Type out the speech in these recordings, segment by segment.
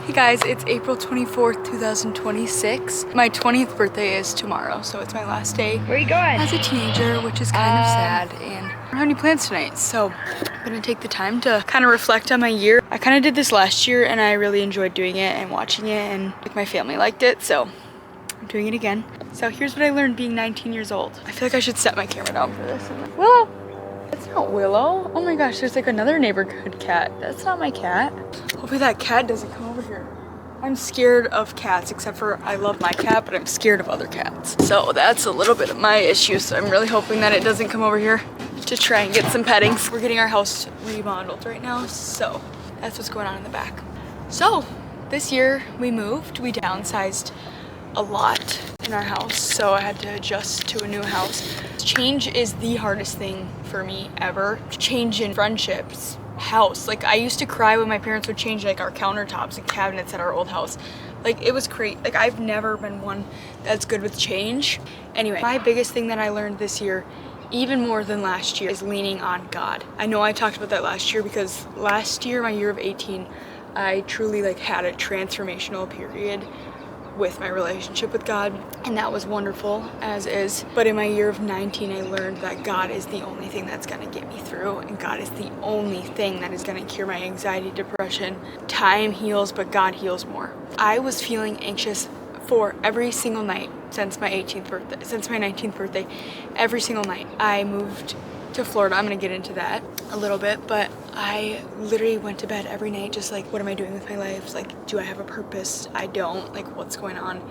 Hey guys, it's April 24th, 2026. My 20th birthday is tomorrow, so it's my last day Where are you going? as a teenager, which is kind of sad, and I don't have any plans tonight, so I'm gonna take the time to kind of reflect on my year. I kind of did this last year, and I really enjoyed doing it and watching it, and my family liked it, so I'm doing it again. So here's what I learned being 19 years old. I feel like I should set my camera down for this. Willow! That's not Willow. Oh my gosh, there's like another neighborhood cat. That's not my cat. Hopefully that cat doesn't come over here. I'm scared of cats, except for I love my cat, but I'm scared of other cats. So that's a little bit of my issue. So I'm really hoping that it doesn't come over here to try and get some pettings. We're getting our house remodeled right now, so that's what's going on in the back. So this year we moved, we downsized a lot in our house, so I had to adjust to a new house. Change is the hardest thing for me ever. Change in friendships, house. Like I used to cry when my parents would change like our countertops and cabinets at our old house. Like it was great. Like I've never been one that's good with change. Anyway, my biggest thing that I learned this year, even more than last year, is leaning on God. I know I talked about that last year because last year, my year of 18, I truly like had a transformational period with my relationship with God, and that was wonderful as is. But in my year of 19, I learned that God is the only thing that's gonna get me through, and God is the only thing that is gonna cure my anxiety, depression. Time heals, but God heals more. I was feeling anxious for every single night since my 19th birthday, every single night. I moved to Florida. I'm gonna get into that a little bit, but I literally went to bed every night just like, what am I doing with my life? Like, do I have a purpose? I don't. Like, what's going on?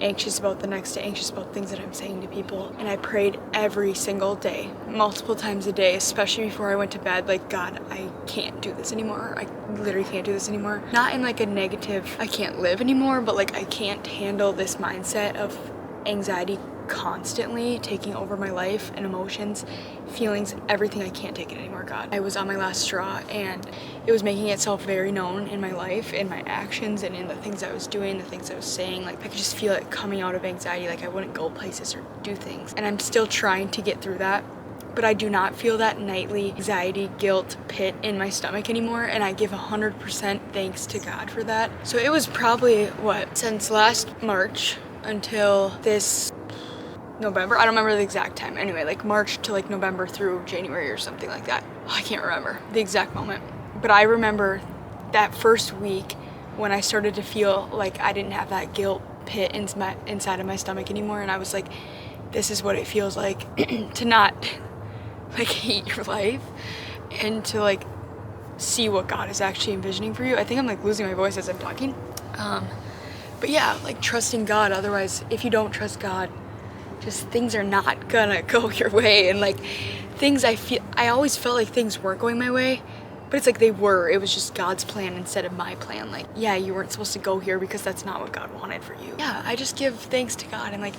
Anxious about the next day, anxious about things that I'm saying to people. And I prayed every single day, multiple times a day, especially before I went to bed, like, God, I can't do this anymore. I literally can't do this anymore. Not in like a negative, I can't live anymore, but like I can't handle this mindset of anxiety constantly taking over my life and emotions, feelings, everything. I can't take it anymore, God. I was on my last straw, and it was making itself very known in my life, in my actions, and in the things I was doing, the things I was saying. Like I could just feel it coming out of anxiety, like I wouldn't go places or do things. And I'm still trying to get through that, but I do not feel that nightly anxiety, guilt pit in my stomach anymore, and I give 100% thanks to God for that. So it was probably, since last March until this November, I don't remember the exact time. Anyway, like March to like November through January or something like that. I can't remember the exact moment, but I remember that first week when I started to feel like I didn't have that guilt pit inside of my stomach anymore, and I was like, this is what it feels like to not like hate your life and to like see what God is actually envisioning for you. I think I'm like losing my voice as I'm talking. But yeah, like trusting God. Otherwise, if you don't trust God, just things are not gonna go your way. And like things, I always felt like things weren't going my way, but it's like they were. It was just God's plan instead of my plan. Like, yeah, you weren't supposed to go here because that's not what God wanted for you. Yeah, I just give thanks to God and like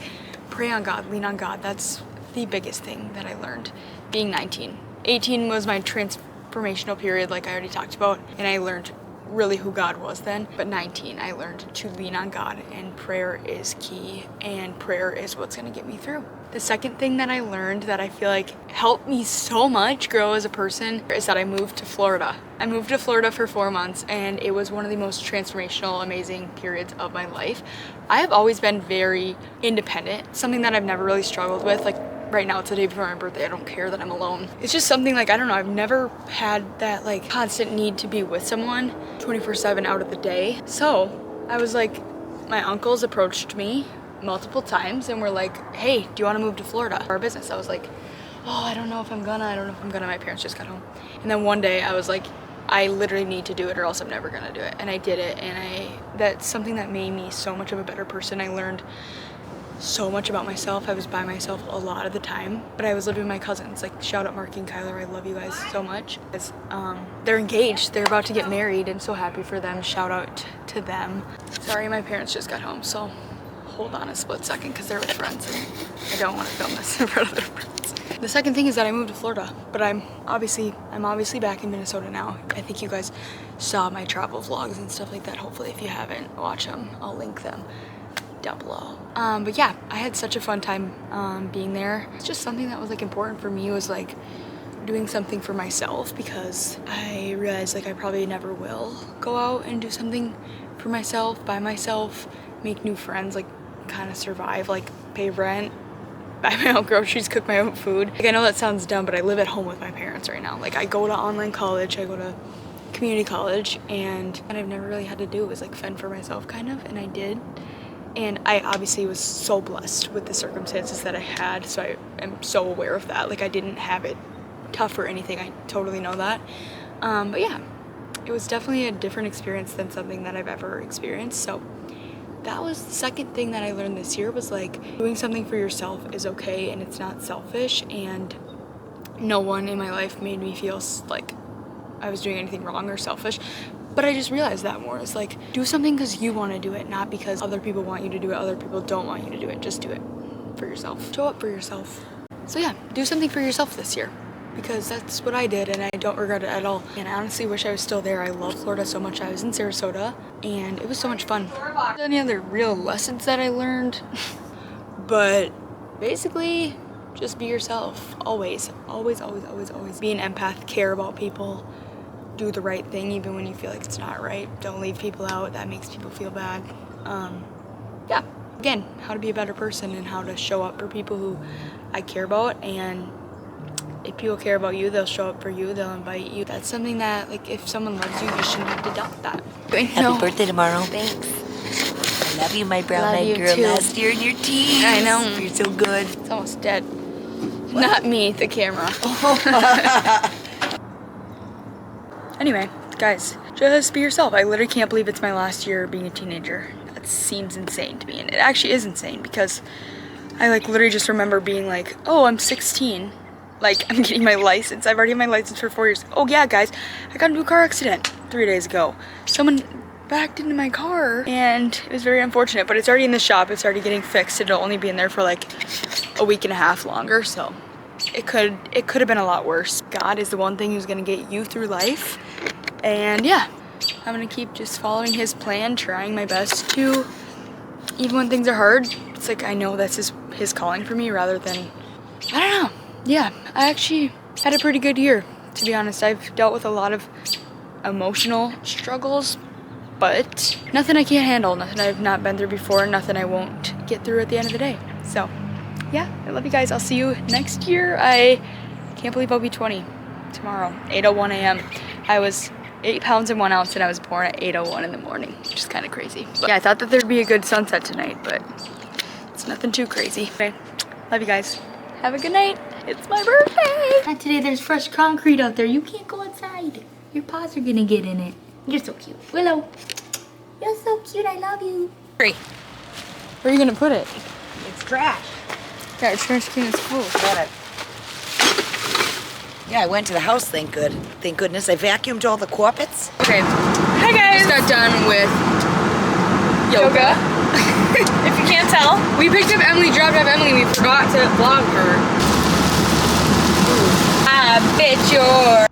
pray on God, lean on God. That's the biggest thing that I learned being 19. 18 was my transformational period, like I already talked about, and I learned really who God was then. But 19, I learned to lean on God, and prayer is key, and prayer is what's gonna get me through. The second thing that I learned that I feel like helped me so much grow as a person is that I moved to Florida. I moved to Florida for 4 months, and it was one of the most transformational, amazing periods of my life. I have always been very independent, something that I've never really struggled with. Like right now, it's the day before my birthday. I don't care that I'm alone. It's just something like, I don't know, I've never had that like constant need to be with someone 24/7 out of the day. So I was like, my uncles approached me multiple times and were like, hey, do you want to move to Florida for our business? I was like, oh, I don't know if I'm gonna. My parents just got home. And then one day I was like, I literally need to do it or else I'm never gonna do it. And I did it, and that's something that made me so much of a better person. I learned so much about myself. I was by myself a lot of the time, but I was living with my cousins. Like, shout out Mark and Kyler, I love you guys so much. They're engaged, they're about to get married, and so happy for them. Shout out to them. Sorry, my parents just got home, so hold on a split second because they're with friends and I don't want to film this in front of their friends. The second thing is that I moved to Florida, but I'm obviously back in Minnesota now. I think you guys saw my travel vlogs and stuff like that. Hopefully, if you haven't, watch them. I'll link them down below. But yeah, I had such a fun time being there. It's just something that was like important for me, was like doing something for myself because I realized like I probably never will go out and do something for myself, by myself, make new friends, like kind of survive, like pay rent, buy my own groceries, cook my own food. Like I know that sounds dumb, but I live at home with my parents right now. Like I go to online college, I go to community college, and what I've never really had to do was like fend for myself kind of, and I did. And I obviously was so blessed with the circumstances that I had, so I am so aware of that. Like I didn't have it tough or anything, I totally know that. But yeah, it was definitely a different experience than something that I've ever experienced. So that was the second thing that I learned this year, was like doing something for yourself is okay and it's not selfish, and no one in my life made me feel like I was doing anything wrong or selfish. But I just realized that more. It's like, do something because you want to do it, not because other people want you to do it, other people don't want you to do it. Just do it for yourself. Show up for yourself. So yeah, do something for yourself this year, because that's what I did and I don't regret it at all. And I honestly wish I was still there. I love Florida so much. I was in Sarasota and it was so much fun. Any other real lessons that I learned? But basically, just be yourself. Always, always, always, always, always. Be an empath, care about people. Do the right thing even when you feel like it's not right. Don't leave people out. That makes people feel bad. Yeah, again, how to be a better person and how to show up for people who I care about. And if people care about you, they'll show up for you, they'll invite you. That's something that, like, if someone loves you, you shouldn't have to doubt that. Happy birthday tomorrow. Thanks. I love you, my brown-eyed girl. Too. Last year in your teens. I know. You're so good. It's almost dead. What? Not me, the camera. Anyway, guys, just be yourself. I literally can't believe it's my last year being a teenager. That seems insane to me, and it actually is insane because I like literally just remember being like, oh, I'm 16. Like, I'm getting my license. I've already had my license for 4 years. Oh yeah, guys, I got into a car accident 3 days ago. Someone backed into my car and it was very unfortunate, but it's already in the shop. It's already getting fixed. It'll only be in there for like a week and a half longer, so it could have been a lot worse. God is the one thing who's gonna get you through life. And yeah, I'm gonna keep just following his plan, trying my best to, even when things are hard, it's like I know that's his calling for me rather than, I don't know. Yeah, I actually had a pretty good year, to be honest. I've dealt with a lot of emotional struggles, but nothing I can't handle, nothing I've not been through before, nothing I won't get through at the end of the day. So yeah, I love you guys. I'll see you next year. I can't believe I'll be 20 tomorrow, 8:01 a.m. I was 8 pounds and 1 ounce and I was born at 8:01 in the morning, which is kind of crazy. But yeah, I thought that there'd be a good sunset tonight, but it's nothing too crazy. Okay, love you guys. Have a good night. It's my birthday. Not today, there's fresh concrete out there. You can't go outside. Your paws are gonna get in it. You're so cute. Willow, you're so cute. I love you. Where are you gonna put it? It's trash. Yeah, our trash can is full. Got it. Yeah, I went to the house, thank goodness. I vacuumed all the carpets. Okay. Hi guys. Just got done with yoga. If you can't tell, we picked up Emily, dropped off Emily. We forgot to vlog her. I bet you're.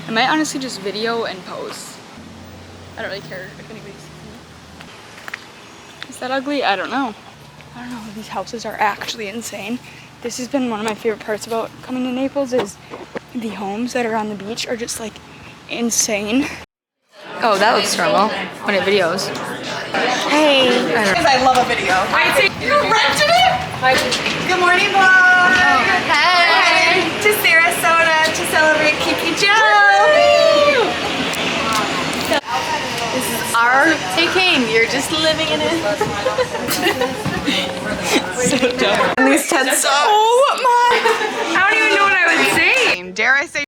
I might honestly just video and pose. I don't really care if anybody sees me. Is that ugly? I don't know. I don't know. These houses are actually insane. This has been one of my favorite parts about coming to Naples is the homes that are on the beach are just like insane. Oh, that looks normal when it videos. Hey. Because I love a video. You rented it? Good morning, vlog. Oh. Hey. To Sarasota to celebrate Kiki Joe. This is our taking. You're just living in it. So dumb. These tents. Oh my! I don't even know what I would say. Dare I say